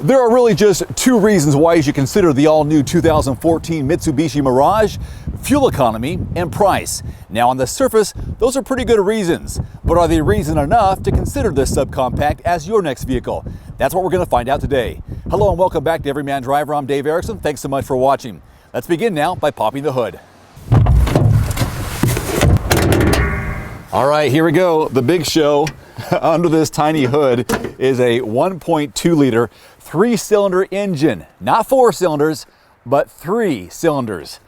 There are really just two reasons why you should consider the all-new 2014 Mitsubishi Mirage: fuel economy and price. Now on the surface, those are pretty good reasons, but are they reason enough to consider this subcompact as your next vehicle? That's what we're going to find out today. Hello and welcome back to Everyman Driver. I'm Dave Erickson. Thanks so much for watching. Let's begin now by popping the hood. All right, here we go. The big show under this tiny hood is a 1.2 liter 3-cylinder engine. Not 4 cylinders, but 3 cylinders.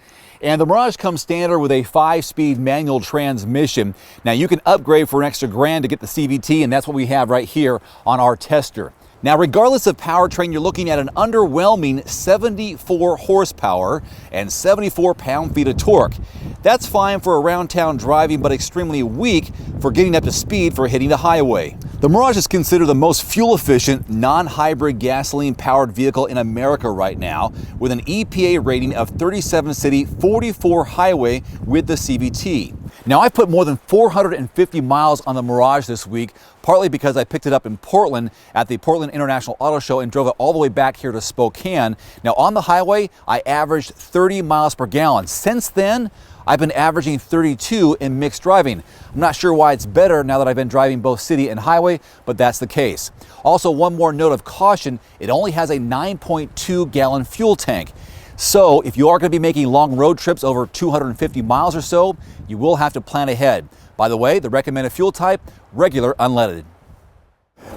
And the Mirage comes standard with a 5-speed manual transmission. Now you can upgrade for an extra grand to get the CVT, and that's what we have right here on our tester. Now, regardless of powertrain, you're looking at an underwhelming 74 horsepower and 74 pound-feet of torque. That's fine for around town driving, but extremely weak for getting up to speed for hitting the highway. The Mirage is considered the most fuel-efficient, non-hybrid gasoline-powered vehicle in America right now, with an EPA rating of 37 city, 44 highway with the CVT. Now, I've put more than 450 miles on the Mirage this week, partly because I picked it up in Portland at the Portland International Auto Show and drove it all the way back here to Spokane. Now, on the highway, I averaged 30 miles per gallon. Since then, I've been averaging 32 in mixed driving. I'm not sure why it's better now that I've been driving both city and highway, but that's the case. Also, one more note of caution, it only has a 9.2 gallon fuel tank. So if you are going to be making long road trips over 250 miles or so, you will have to plan ahead. By the way, the recommended fuel type, regular unleaded.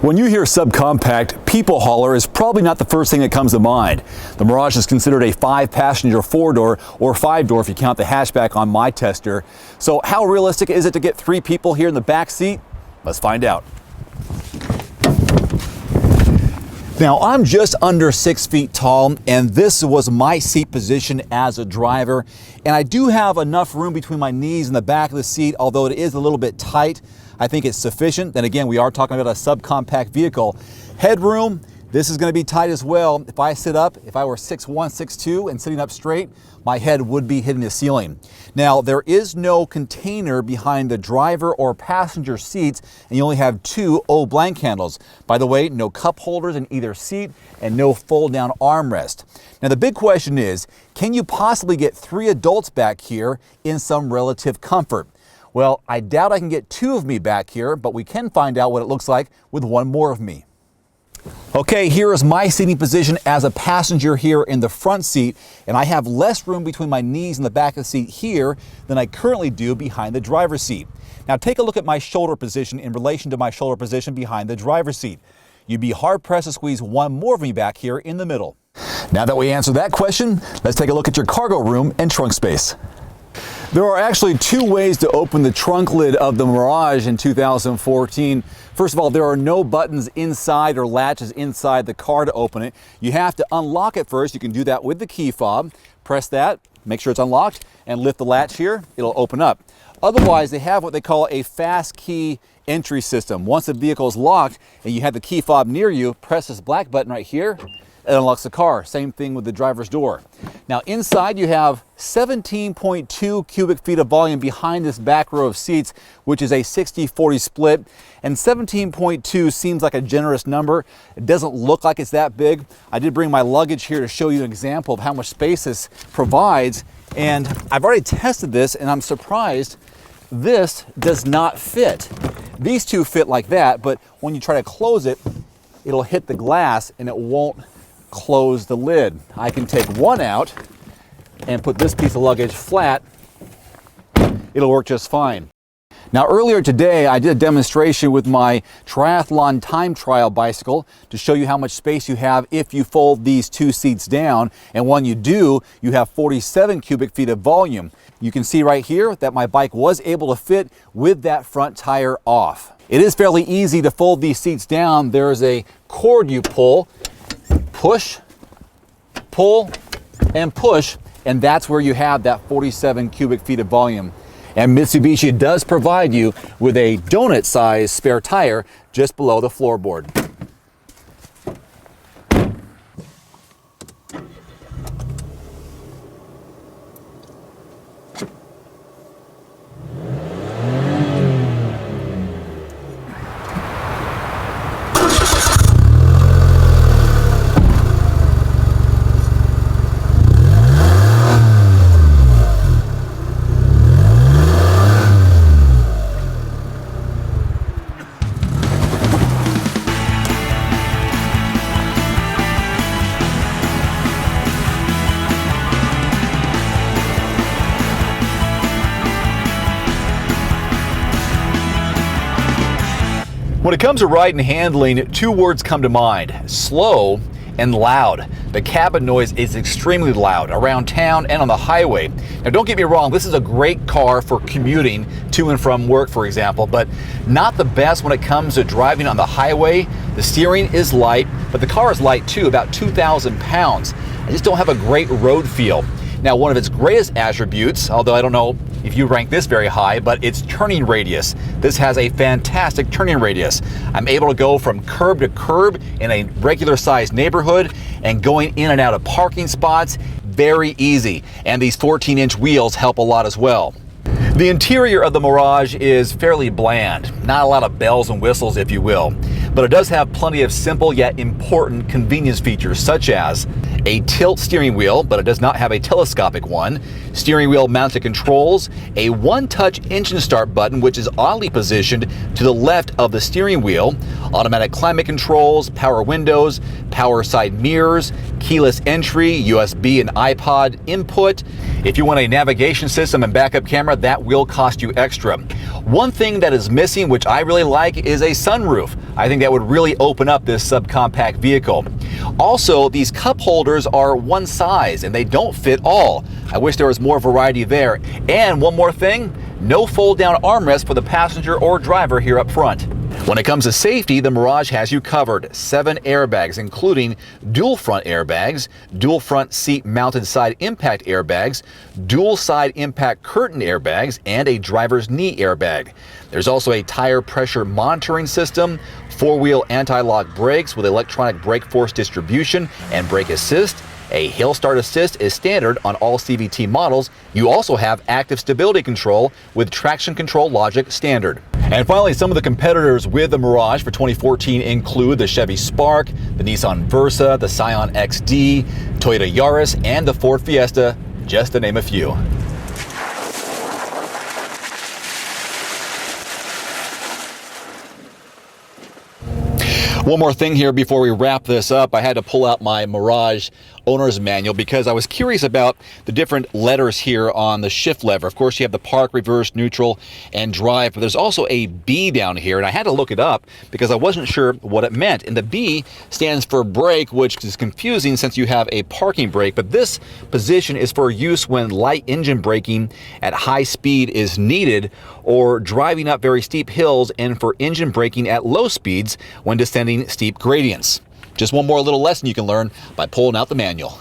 When you hear subcompact, people hauler is probably not the first thing that comes to mind. The Mirage is considered a 5-passenger 4-door or 5-door if you count the hatchback on my tester. So how realistic is it to get 3 people here in the back seat? Let's find out. Now, I'm just under 6 feet tall, and this was my seat position as a driver. And I do have enough room between my knees and the back of the seat, although it is a little bit tight. I think it's sufficient. Then again, we are talking about a subcompact vehicle. Headroom, this is going to be tight as well. If I sit up, if I were 6'1", 6'2", and sitting up straight, my head would be hitting the ceiling. Now, there is no container behind the driver or passenger seats, and you only have 2 O-blank handles. By the way, no cup holders in either seat and no fold-down armrest. Now, the big question is, can you possibly get 3 adults back here in some relative comfort? Well, I doubt I can get 2 of me back here, but we can find out what it looks like with 1 more of me. Okay, here is my seating position as a passenger here in the front seat, and I have less room between my knees and the back of the seat here than I currently do behind the driver's seat. Now take a look at my shoulder position in relation to my shoulder position behind the driver's seat. You'd be hard-pressed to squeeze 1 more of me back here in the middle. Now that we answered that question, let's take a look at your cargo room and trunk space. There are actually 2 ways to open the trunk lid of the Mirage in 2014. First of all, there are no buttons inside or latches inside the car to open it. You have to unlock it first. You can do that with the key fob. Press that, make sure it's unlocked, and lift the latch here. It'll open up. Otherwise, they have what they call a fast key entry system. Once the vehicle is locked and you have the key fob near you, press this black button right here. It unlocks the car. Same thing with the driver's door. Now inside you have 17.2 cubic feet of volume behind this back row of seats, which is a 60-40 split. And 17.2 seems like a generous number. It doesn't look like it's that big. I did bring my luggage here to show you an example of how much space this provides. And I've already tested this, and I'm surprised this does not fit. These 2 fit like that, but when you try to close it, it'll hit the glass and it won't close the lid. I can take 1 out and put this piece of luggage flat. It'll work just fine. Now earlier today I did a demonstration with my triathlon time trial bicycle to show you how much space you have if you fold these 2 seats down, and when you do, you have 47 cubic feet of volume. You can see right here that my bike was able to fit with that front tire off. It is fairly easy to fold these seats down. There's a cord you pull, push, pull, and push, and that's where you have that 47 cubic feet of volume. And Mitsubishi does provide you with a donut-sized spare tire just below the floorboard. When it comes to ride and handling, two words come to mind: slow and loud. The cabin noise is extremely loud around town and on the highway. Now don't get me wrong, this is a great car for commuting to and from work, for example, but not the best when it comes to driving on the highway. The steering is light, but the car is light too, about 2,000 pounds. I just don't have a great road feel. Now, one of its greatest attributes, although I don't know if you rank this very high, but its turning radius. This has a fantastic turning radius. I'm able to go from curb to curb in a regular sized neighborhood and going in and out of parking spots very easy. And these 14-inch wheels help a lot as well. The interior of the Mirage is fairly bland, not a lot of bells and whistles, if you will, but it does have plenty of simple yet important convenience features, such as a tilt steering wheel, but it does not have a telescopic one, steering wheel mounted controls, a one-touch engine start button which is oddly positioned to the left of the steering wheel, automatic climate controls, power windows, power side mirrors, keyless entry, USB and iPod input. If you want a navigation system and backup camera, that will cost you extra. One thing that is missing, which I really like, is a sunroof. I think that would really open up this subcompact vehicle. Also, these cup holders are one size and they don't fit all. I wish there was more variety there. And one more thing, no fold-down armrest for the passenger or driver here up front. When it comes to safety, the Mirage has you covered. 7 airbags, including dual front airbags, dual front seat mounted side impact airbags, dual side impact curtain airbags, and a driver's knee airbag. There's also a tire pressure monitoring system, 4-wheel anti-lock brakes with electronic brake force distribution and brake assist. A hill start assist is standard on all CVT models. You also have active stability control with traction control logic standard. And finally, some of the competitors with the Mirage for 2014 include the Chevy Spark, the Nissan Versa, the Scion XD, Toyota Yaris, and the Ford Fiesta, just to name a few. One more thing here before we wrap this up. I had to pull out my Mirage owner's manual because I was curious about the different letters here on the shift lever. Of course, you have the park, reverse, neutral, and drive, but there's also a B down here, and I had to look it up because I wasn't sure what it meant. And the B stands for brake, which is confusing since you have a parking brake, but this position is for use when light engine braking at high speed is needed, or driving up very steep hills, and for engine braking at low speeds when descending steep gradients. Just one more little lesson you can learn by pulling out the manual.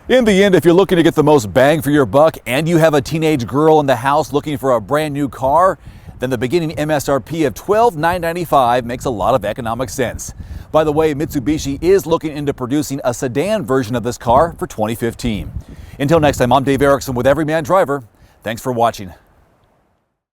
In the end, if you're looking to get the most bang for your buck and you have a teenage girl in the house looking for a brand new car, then the beginning MSRP of $12,995 makes a lot of economic sense. By the way, Mitsubishi is looking into producing a sedan version of this car for 2015. Until next time, I'm Dave Erickson with Everyman Driver. Thanks for watching.